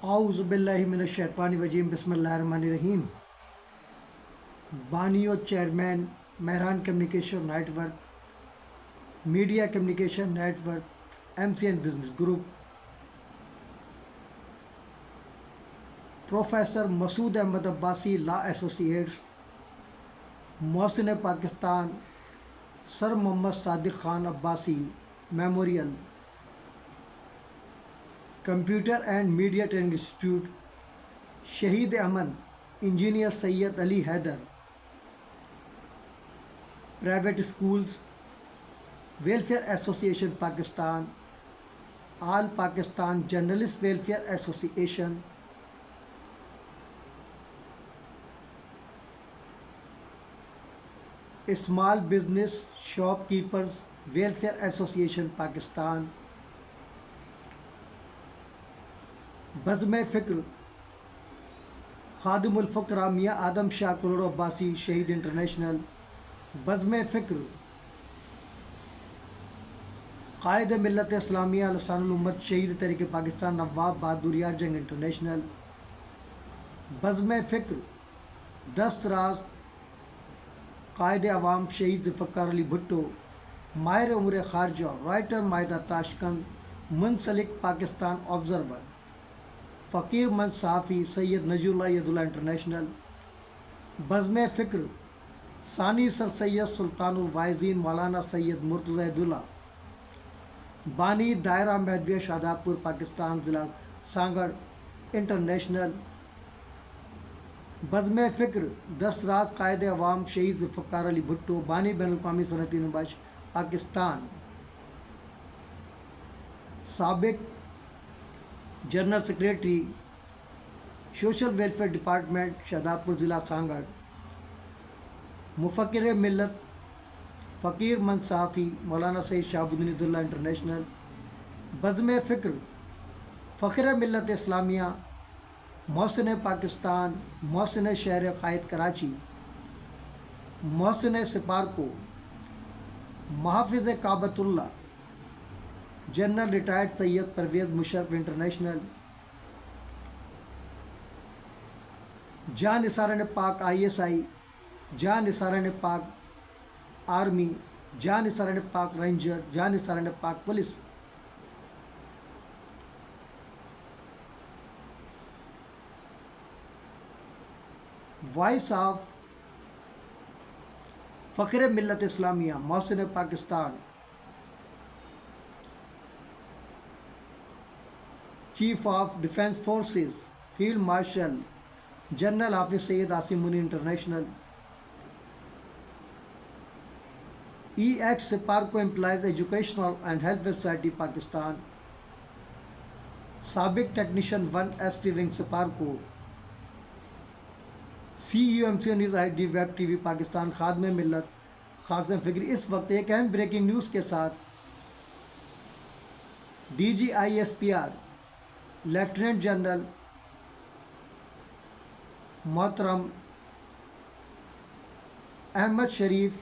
اعوذ باللہ من الشیطان الرجیم بسم اللہ الرحمن الرحیم۔ بانی و chairman Mehran communication network, media communication network, MCN business group, professor Masood Ahmed Abbasi law associates, محسن Pakistan sir Muhammad Sadiq Khan Abbasi memorial, computer and media training institute, شہید امن engineer Syed Ali Haider, private schools, welfare association Pakistan, all Pakistan journalist welfare association, small business shopkeepers welfare association Pakistan, بزم فکر خادم الفقراء میاں آدم شاہ کروڑ عباسی شہید international, بزم فکر قائد ملت اسلامیہ لسان الامت شہید تحریک پاکستان نواب بہادر یار جنگ انٹرنیشنل، بزم فکر دست راز قائد عوام شہید ذوالفقار علی بھٹو، ماہر امور خارجہ رائٹر مائدہ تاشقند، منسلک پاکستان آبزرور، فقیر مند صحافی سید نجی اللہ ید اللہ انٹرنیشنل، بزم فکر ثانی سر سید سلطان الواعظین مولانا سید مرتضی ید اللہ، بانی دائرہ مہدویہ شہادات پور پاکستان ضلع سانگڑ انٹرنیشنل، بزم فکر دست راز قائد عوام شہید ذوالفقار علی بھٹو، بانی بین الاقوامی صنعتی نمائش پاکستان، سابق general secretary social welfare department Shahdadpur ضلع سانگڑ، مفکر ملت فقیر مند صحافی مولانا سید شہاب الدین عید اللہ انٹرنیشنل، بزم فکر فخر ملت اسلامیہ محسن پاکستان، محسن شہر قائد کراچی، محسن سپارکو، محافظ کعبۃ اللہ جنرل ریٹائرڈ سید پرویز مشرف انٹرنیشنل، جاں نثارین پاک ISI، جاں نثارین پاک آرمی، جاں نثارین پاک رینجر، جاں نثارین پاک پولیس، وائس آف فخر ملت اسلامیہ محسن Pakistan, chief of defence forces field marshal general Hafiz Syed Asim Munir international, ex Suparco employees educational and health society Pakistan, سابق technician 1ST wing Suparco, CEO MCN news ID web TV Pakistan, خادم ملت خاکسان فکری۔ اس وقت ایک اہم بریکنگ نیوز کے ساتھ DG ISPR لیفٹیننٹ جنرل محترم احمد شریف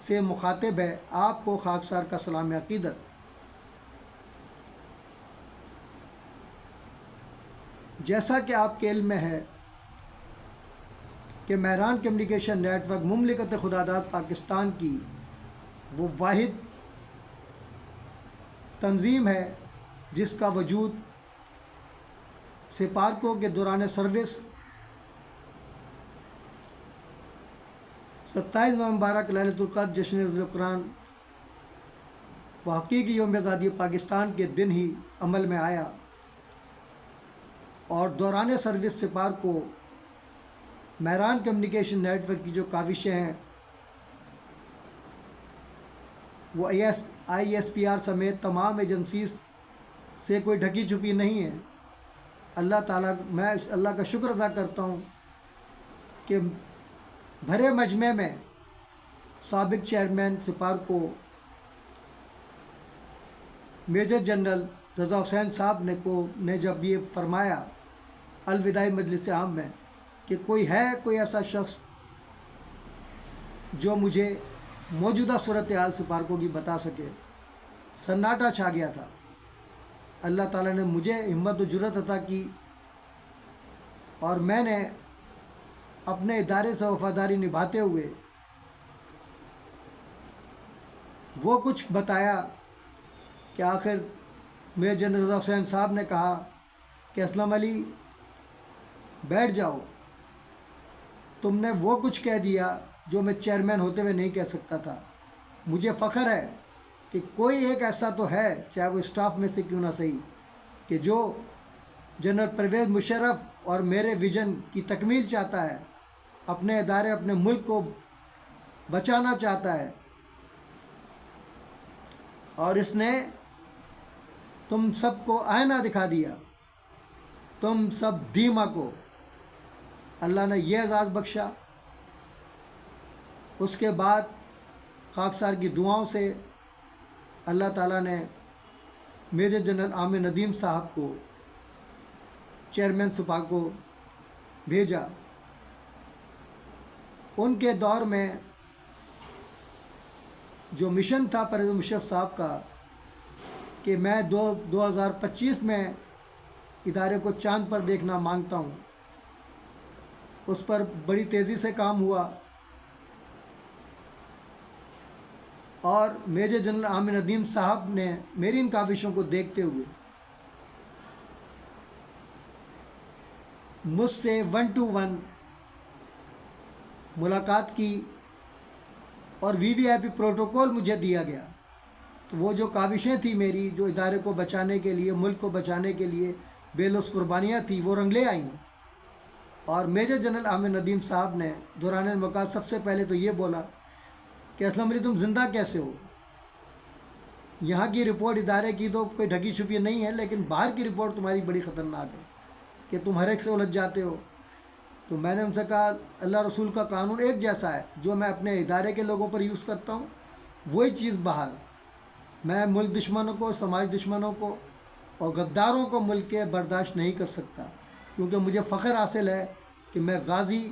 سے مخاطب ہے۔ آپ کو خاکسار کا سلام عقیدت۔ جیسا کہ آپ کے علم میں ہے کہ مہران کمیونیکیشن نیٹ ورک مملکت خداداد پاکستان کی وہ واحد تنظیم ہے جس کا وجود سپارکو کے دوران سروس 27 نومبر لیلۃ القدر جشن القرآن و حقیقی یوم آزادی پاکستان کے دن ہی عمل میں آیا، اور دوران service SUPARCO Mehran communication network کی جو کاوشیں ہیں وہ ISPR سمیت تمام ایجنسیز سے کوئی ڈھکی چھپی نہیں ہے۔ اللہ تعالیٰ، میں اللہ کا شکر ادا کرتا ہوں کہ بھرے مجمع میں سابق چیئرمین سپارکو میجر جنرل رضا حسین صاحب نے جب یہ فرمایا الوداعی مجلس عام میں کہ کوئی ایسا شخص جو مجھے موجودہ صورتحال سپارکو کی بتا سکے، سناٹا چھا گیا تھا۔ اللہ تعالیٰ نے مجھے ہمت و جرأت عطا کی اور میں نے اپنے ادارے سے وفاداری نبھاتے ہوئے وہ کچھ بتایا کہ آخر میجر جنرل رضا حسین صاحب نے کہا کہ اسلم علی بیٹھ جاؤ، تم نے وہ کچھ کہہ دیا جو میں چیئرمین ہوتے ہوئے نہیں کہہ سکتا تھا۔ مجھے فخر ہے کہ کوئی ایک ایسا تو ہے، چاہے وہ اسٹاف میں سے کیوں نہ صحیح، کہ جو جنرل پرویز مشرف اور میرے ویژن کی تکمیل چاہتا ہے، اپنے ادارے اپنے ملک کو بچانا چاہتا ہے، اور اس نے تم سب کو آئینہ دکھا دیا، تم سب ڈیما کو اللہ نے یہ اعزاز بخشا۔ اس کے بعد خاکسار کی دعاؤں سے اللہ تعالیٰ نے میجر جنرل عامر ندیم صاحب کو چیئرمین سپاہ کو بھیجا۔ ان کے دور میں جو مشن تھا پرویز مشرف صاحب کا کہ میں 2025 میں ادارے کو چاند پر دیکھنا مانگتا ہوں، اس پر بڑی تیزی سے کام ہوا، اور میجر جنرل عامر ندیم صاحب نے میری ان کاوشوں کو دیکھتے ہوئے مجھ سے 1 to 1 ملاقات کی اور VVIP پروٹوکول مجھے دیا گیا۔ تو وہ جو کاوشیں تھیں میری، جو ادارے کو بچانے کے لیے، ملک کو بچانے کے لیے بے لوث قربانیاں تھیں، وہ رنگ لے آئیں۔ اور میجر جنرل عامر ندیم صاحب نے دوران ملاقات سب سے پہلے تو یہ بولا کہ اسلم علی تم زندہ کیسے ہو؟ یہاں کی رپورٹ ادارے کی تو کوئی ڈھکی چھپی نہیں ہے، لیکن باہر کی رپورٹ تمہاری بڑی خطرناک ہے کہ تم ہر ایک سے الجھ جاتے ہو۔ تو میں نے ان سے کہا اللہ رسول کا قانون ایک جیسا ہے، جو میں اپنے ادارے کے لوگوں پر یوز کرتا ہوں وہی چیز باہر۔ میں ملک دشمنوں کو، سماج دشمنوں کو اور غداروں کو ملک کے برداشت نہیں کر سکتا، کیونکہ مجھے فخر حاصل ہے کہ میں غازی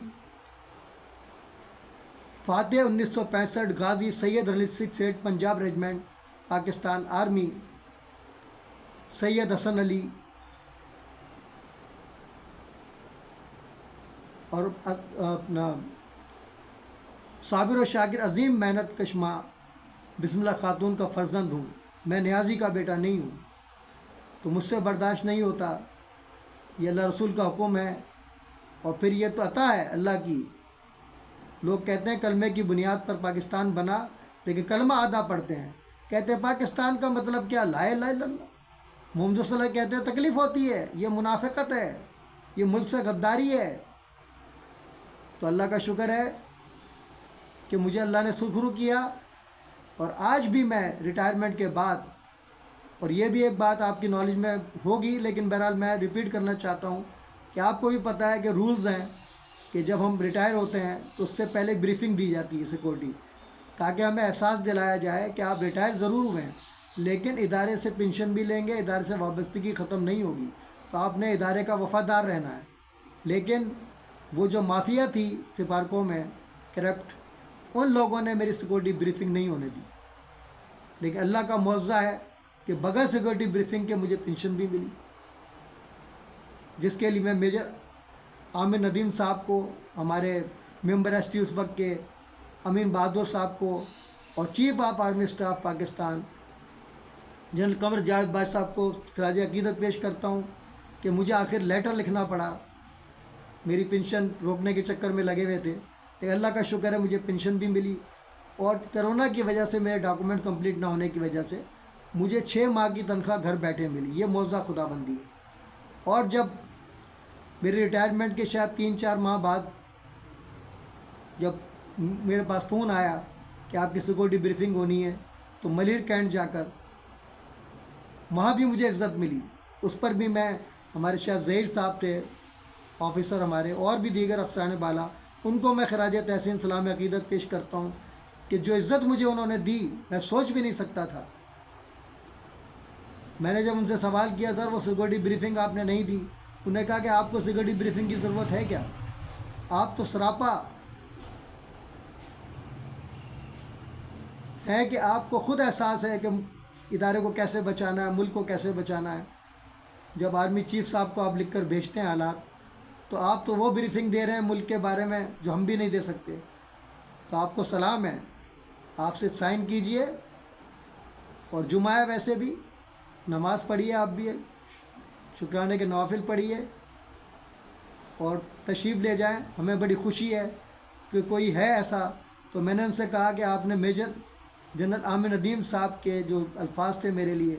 فاتح 1965 غازی سید علی 68 پنجاب ریجمنٹ پاکستان آرمی سید حسن علی اور اپنا صابر و شاکر عظیم محنت کشمہ بسم اللہ خاتون کا فرزند ہوں، میں نیازی کا بیٹا نہیں ہوں، تو مجھ سے برداشت نہیں ہوتا۔ یہ اللہ رسول کا حکم ہے، اور پھر یہ تو عطا ہے اللہ کی۔ لوگ کہتے ہیں کلمے کی بنیاد پر پاکستان بنا، لیکن کلمہ آدھا پڑھتے ہیں، کہتے ہیں پاکستان کا مطلب کیا؟ لا الہ الا اللہ۔ محمد صلی اللہ علیہ وسلم کہتے ہیں تکلیف ہوتی ہے، یہ منافقت ہے، یہ ملک سے غداری ہے۔ تو اللہ کا شکر ہے کہ مجھے اللہ نے سرخرو کیا، اور آج بھی میں ریٹائرمنٹ کے بعد، اور یہ بھی ایک بات آپ کی نالج میں ہوگی لیکن بہرحال میں ریپیٹ کرنا چاہتا ہوں کہ آپ کو بھی پتہ ہے کہ رولز ہیں کہ جب ہم ریٹائر ہوتے ہیں تو اس سے پہلے بریفنگ دی جاتی ہے سیکورٹی، تاکہ ہمیں احساس دلایا جائے کہ آپ ریٹائر ضرور ہوئے ہیں لیکن ادارے سے پنشن بھی لیں گے، ادارے سے وابستگی ختم نہیں ہوگی، تو آپ نے ادارے کا وفادار رہنا ہے۔ لیکن وہ جو مافیا تھی سفارکوں میں کرپٹ، ان لوگوں نے میری سیکورٹی بریفنگ نہیں ہونے دی، لیکن اللہ کا معاوضہ ہے کہ بغیر سیکورٹی بریفنگ کے مجھے پنشن بھی ملی، جس کے لیے میں میجر عامر ندیم صاحب کو، ہمارے ممبر ایس ٹی اس وقت کے امین بہادر صاحب کو، اور chief of army staff Pakistan general Qamar Javed بھائی صاحب کو خراج عقیدت پیش کرتا ہوں کہ مجھے آخر لیٹر لکھنا پڑا، میری پنشن روکنے کے چکر میں لگے ہوئے تھے، لیکن اللہ کا شکر ہے مجھے پنشن بھی ملی، اور کرونا کی وجہ سے میرے ڈاکومنٹ کمپلیٹ نہ ہونے کی وجہ سے مجھے 6 ماہ کی تنخواہ گھر بیٹھے ملی۔ یہ معاوضہ خدا بندی ہے۔ اور جب میری ریٹائرمنٹ کے شاید 3-4 ماہ بعد جب میرے پاس فون آیا کہ آپ کی سیکورٹی بریفنگ ہونی ہے، تو ملیر کینٹ جا کر وہاں بھی مجھے عزت ملی، اس پر بھی میں، ہمارے شاید ظہیر صاحب تھے آفیسر ہمارے، اور بھی دیگر افسران بالا، ان کو میں خراج تحسین سلام عقیدت پیش کرتا ہوں کہ جو عزت مجھے انہوں نے دی میں سوچ بھی نہیں سکتا تھا۔ میں نے جب ان سے سوال کیا سر وہ سیکورٹی بریفنگ آپ نے نہیں دی، انہوں نے کہا کہ آپ کو سیکورٹی بریفنگ کی ضرورت ہے کیا؟ آپ تو سراپا ہے کہ آپ کو خود احساس ہے کہ ادارے کو کیسے بچانا ہے، ملک کو کیسے بچانا ہے، جب آرمی چیف صاحب کو آپ لکھ کر بھیجتے ہیں حالات، تو آپ تو وہ بریفنگ دے رہے ہیں ملک کے بارے میں جو ہم بھی نہیں دے سکتے. تو آپ کو سلام ہے، آپ صرف سائن کیجئے، اور جمعہ ہے ویسے بھی، نماز پڑھیے، آپ بھی شکرانے کے نوافل پڑھیے اور تشریف لے جائیں. ہمیں بڑی خوشی ہے کہ کوئی ہے ایسا. تو میں نے ان سے کہا کہ آپ نے میجر جنرل عامر ندیم صاحب کے جو الفاظ تھے میرے لیے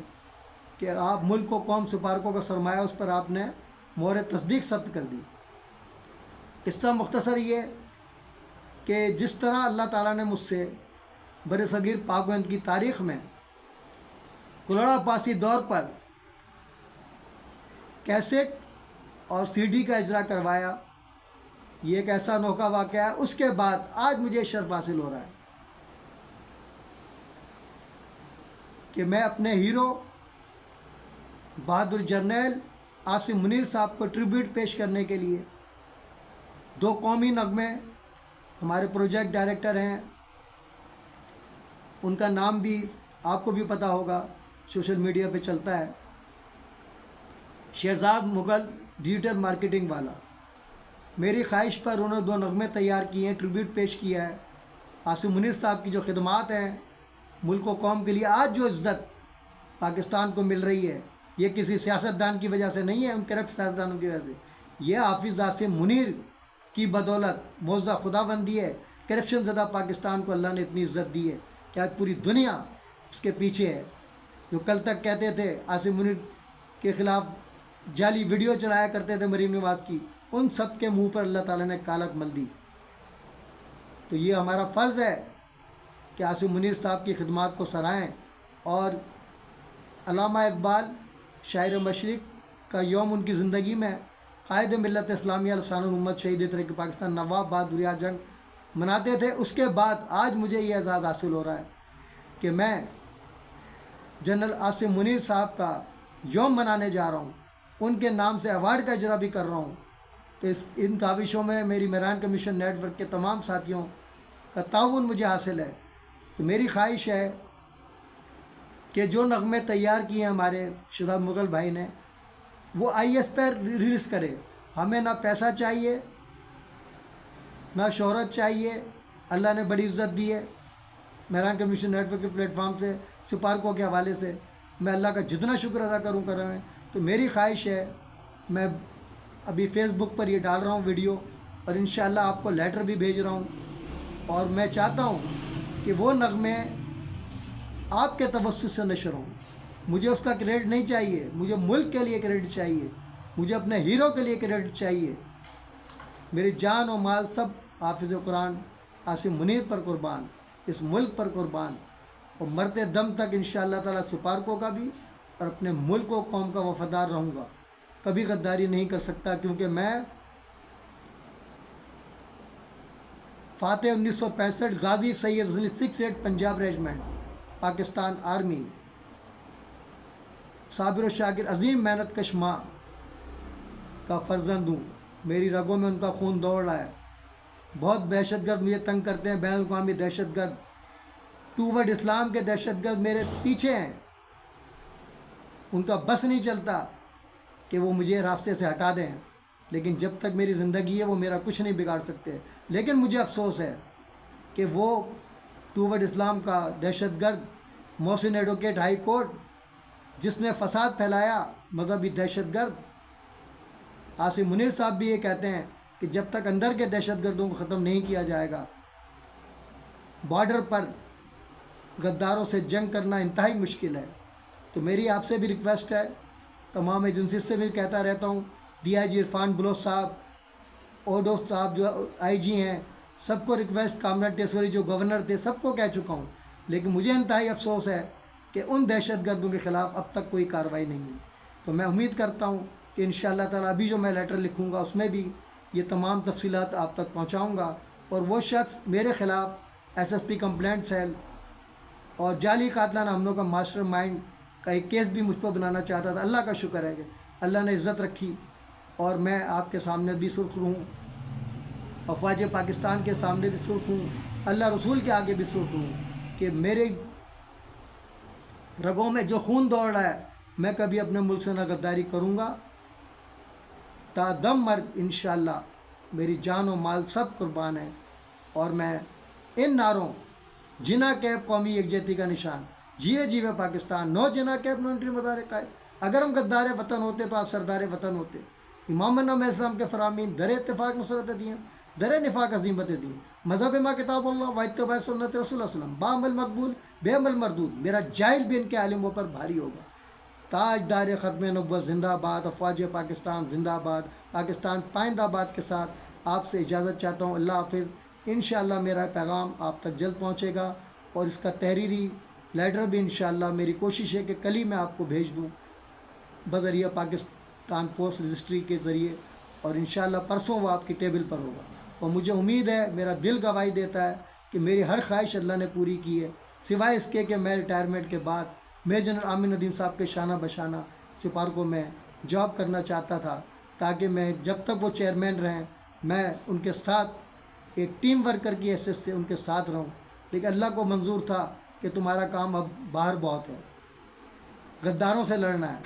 کہ آپ ملک و قوم سپارکوں کا سرمایہ، اس پر آپ نے مہر تصدیق ثبت کر دی. قصہ مختصر یہ کہ جس طرح اللہ تعالیٰ نے مجھ سے بر صغیر پاک و ہند کی تاریخ میں کلڑا پاسی دور پر کیسٹ اور سی ڈی کا اجرا کروایا، یہ ایک ایسا انوکھا واقعہ ہے. اس کے بعد آج مجھے شرف حاصل ہو رہا ہے کہ میں اپنے ہیرو بہادر جرنیل عاصم منیر صاحب کو ٹریبیوٹ پیش کرنے کے لیے 2 قومی نغمے، ہمارے پروجیکٹ ڈائریکٹر ہیں، ان کا نام بھی آپ کو بھی پتہ ہوگا، سوشل میڈیا پہ چلتا ہے، شہزاد مغل ڈیجیٹل مارکیٹنگ والا. میری خواہش پر انہوں نے 2 نغمے تیار کیے ہیں، ٹریبیوٹ پیش کیا ہے. عاصم منیر صاحب کی جو خدمات ہیں ملک و قوم کے لیے، آج جو عزت پاکستان کو مل رہی ہے، یہ کسی سیاستدان کی وجہ سے نہیں ہے، ان کرپٹ سیاستدانوں کی وجہ سے. یہ حافظ عاصم منیر کی بدولت معزہ خدا بندی ہے. کرپشن زدہ پاکستان کو اللہ نے اتنی عزت دی ہے کہ آج پوری دنیا اس کے پیچھے ہے. جو کل تک کہتے تھے عاصم منیر کے خلاف جعلی ویڈیو چلایا کرتے تھے مریم نواز کی، ان سب کے منہ پر اللہ تعالیٰ نے کالک مل دی. تو یہ ہمارا فرض ہے کہ عاصم منیر صاحب کی خدمات کو سرائیں. اور علامہ اقبال شاعر مشرق کا یوم ان کی زندگی میں قائد ملت اسلامیہ لسان الامت شہید تحریک پاکستان نواب بہادر یار جنگ مناتے تھے. اس کے بعد آج مجھے یہ اعزاز حاصل ہو رہا ہے کہ میں جنرل عاصم منیر صاحب کا یوم منانے جا رہا ہوں، ان کے نام سے ایوارڈ کا اجرا بھی کر رہا ہوں. تو ان کاوشوں میں میری میران کمیشن نیٹ ورک کے تمام ساتھیوں کا تعاون مجھے حاصل ہے. تو میری خواہش ہے کہ جو نغمے تیار کیے ہیں ہمارے شہزاد مغل بھائی نے، وہ آئی ایس پہ ریلیز کرے. ہمیں نہ پیسہ چاہیے، نہ شہرت چاہیے. اللہ نے بڑی عزت دی ہے. میران کمیشن نیٹ ورک کے پلیٹ فارم سے، سپارکوں کے حوالے سے میں اللہ کا جتنا شکر ادا کروں کر رہے ہیں. تو میری خواہش ہے، میں ابھی فیس بک پر یہ ڈال رہا ہوں ویڈیو، اور انشاءاللہ آپ کو لیٹر بھی بھیج رہا ہوں. اور میں چاہتا ہوں کہ وہ نغمے آپ کے توسط سے نشر ہوں. مجھے اس کا کریڈٹ نہیں چاہیے، مجھے ملک کے لیے کریڈٹ چاہیے، مجھے اپنے ہیرو کے لیے کریڈٹ چاہیے. میری جان و مال سب حافظ قرآن عاصم منیر پر قربان، اس ملک پر قربان. اور مرتے دم تک انشاءاللہ تعالیٰ سپارکوں کا بھی اور اپنے ملک و قوم کا وفادار رہوں گا. کبھی غداری نہیں کر سکتا، کیونکہ میں فاتح 1965 غازی سید حسنی 68 پنجاب ریجمنٹ پاکستان آرمی، صابر و شاکر عظیم محنت کش ماں کا فرزند ہوں. میری رگوں میں ان کا خون دوڑ رہا ہے. بہت دہشت گرد مجھے تنگ کرتے ہیں، بین الاقوامی دہشت گرد، ٹوورڈ اسلام کے دہشت گرد میرے پیچھے ہیں. ان کا بس نہیں چلتا کہ وہ مجھے راستے سے ہٹا دیں، لیکن جب تک میری زندگی ہے وہ میرا کچھ نہیں بگاڑ سکتے. لیکن مجھے افسوس ہے کہ وہ ٹوورڈ اسلام کا دہشت گرد محسن ایڈوکیٹ ہائی کورٹ، جس نے فساد پھیلایا، مذہبی دہشت گرد، عاصم منیر صاحب بھی یہ کہتے ہیں کہ جب تک اندر کے دہشت گردوں کو ختم نہیں کیا جائے گا، بارڈر پر غداروں سے جنگ کرنا انتہائی مشکل ہے. تو میری آپ سے بھی ریکویسٹ ہے، تمام ایجنسی سے بھی کہتا رہتا ہوں، ڈی آئی جی عرفان بلوچ صاحب، اوڈو صاحب جو آئی جی ہیں، سب کو ریکویسٹ، کامران ٹیسوری جو گورنر تھے، سب کو کہہ چکا ہوں. لیکن مجھے انتہائی افسوس ہے کہ ان دہشت گردوں کے خلاف اب تک کوئی کارروائی نہیں ہوئی. تو میں امید کرتا ہوں کہ انشاءاللہ تعالیٰ ابھی جو میں لیٹر لکھوں گا اس میں بھی یہ تمام تفصیلات آپ تک پہنچاؤں گا. اور وہ شخص میرے خلاف S S P complaint cell اور جعلی قاتلانہ حملوں کا ماسٹر مائنڈ کا ایک کیس بھی مجھ پر بنانا چاہتا تھا. اللہ کا شکر ہے کہ اللہ نے عزت رکھی اور میں آپ کے سامنے بھی سرخ ہوں، افواج پاکستان کے سامنے بھی سرخ ہوں، اللہ رسول کے آگے بھی سرخ ہوں کہ میرے رگوں میں جو خون دوڑ رہا ہے میں کبھی اپنے ملک سے نہ غداری کروں گا، تا دم مرگ انشاءاللہ میری جان و مال سب قربان ہے۔ اور میں ان نعروں جنا کیب قومی یکجہتی کا نشان، جیے جیوے پاکستان، نو جنا کیب نو انٹری مدار قائد۔ اگر ہم غدار وطن ہوتے تو آج سردار وطن ہوتے۔ امام نام اسلام کے فرامین در اتفاق نصرت دیں، در نفاق عظیمت دیں، مذہب ما کتاب اللہ و اتباع سنت رسول اللہ صلی اللہ علیہ وسلم، بعمل مقبول بے عمل مردود، میرا جاہل بھی ان کے عالموں پر بھاری ہوگا۔ تاجدار ختم نبوت زندہ آباد، افواج پاکستان زندہ آباد، پاکستان پائندہ آباد کے ساتھ آپ سے اجازت چاہتا ہوں۔ اللہ حافظ۔ انشاءاللہ میرا پیغام آپ تک جلد پہنچے گا، اور اس کا تحریری لیٹر بھی انشاءاللہ میری کوشش ہے کہ کل ہی میں آپ کو بھیج دوں بذریعہ پاکستان پوسٹ رجسٹری کے ذریعے، اور انشاءاللہ پرسوں وہ آپ کی ٹیبل پر ہوگا۔ اور مجھے امید ہے، میرا دل گواہی دیتا ہے کہ میری ہر خواہش اللہ نے پوری کی ہے، سوائے اس کے کہ میں ریٹائرمنٹ کے بعد میجر جنرل عامر ندیم صاحب کے شانہ بشانہ سپارکوں میں جاب کرنا چاہتا تھا، تاکہ میں جب تک وہ چیئرمین رہیں میں ان کے ساتھ ایک ٹیم ورکر کی حیثیت سے ان کے ساتھ رہوں۔ لیکن اللہ کو منظور تھا کہ تمہارا کام اب باہر بہت ہے، غداروں سے لڑنا ہے،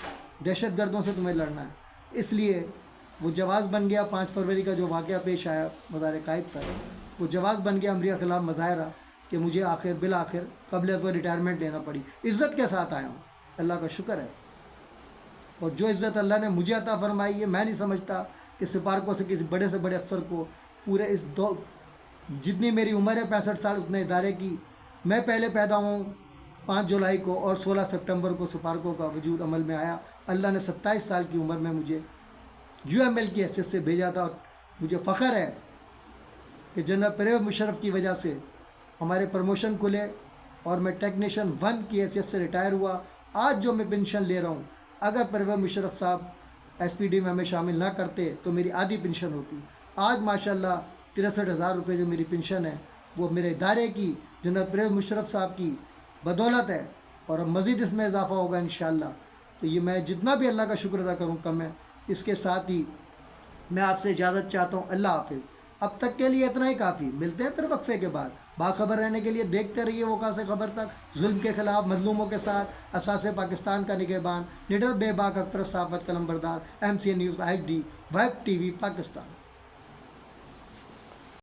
دہشت گردوں سے تمہیں لڑنا ہے، اس لیے وہ جواز بن گیا۔ 5 فروری کا جو واقعہ پیش آیا مزار قائد پر، وہ جواز بن گیا امریکہ خلاف مظاہرہ، کہ مجھے بالآخر قبل وہ ریٹائرمنٹ لینا پڑی۔ عزت کے ساتھ آیا ہوں، اللہ کا شکر ہے۔ اور جو عزت اللہ نے مجھے عطا فرمائی ہے، میں نہیں سمجھتا کہ سپارکوں سے کسی بڑے سے بڑے افسر کو پورے اس جتنی میری عمر ہے 65 سال اتنے ادارے کی، میں پہلے پیدا ہوں 5 جولائی کو، اور 16 سپٹمبر کو سپارکوں کا وجود عمل میں آیا۔ اللہ نے 27 سال کی عمر میں مجھے یو ایم ایل کی حیثیت سے بھیجا تھا، اور مجھے فخر ہے کہ جنرل پرویز مشرف کی وجہ سے ہمارے پروموشن کھلے، اور میں ٹیکنیشین 1 کی حیثیت سے ریٹائر ہوا۔ آج جو میں پینشن لے رہا ہوں، اگر پرویز مشرف صاحب ایس پی ڈی میں ہمیں شامل نہ کرتے تو میری آدھی پینشن ہوتی۔ آج ماشاءاللہ 63,000 روپے جو میری پینشن ہے وہ میرے ادارے کی جنرل پرویز مشرف صاحب کی بدولت ہے، اور اب مزید اس میں اضافہ ہوگا انشاءاللہ۔ تو یہ میں جتنا بھی اللہ کا شکر ادا کروں کم ہے۔ اس کے ساتھ ہی میں آپ سے اجازت چاہتا ہوں، اللہ حافظ۔ اب تک کے لیے اتنا ہی کافی، ملتے ہیں پھر وقفے کے بعد۔ باخبر رہنے کے لیے دیکھتے رہیے وقا سے خبر تک، ظلم کے خلاف مظلوموں کے ساتھ، اساس پاکستان کا نگہبان، نڈر بے باک حق پرست صحافت قلم بردار، M C N news HD، web TV Pakistan.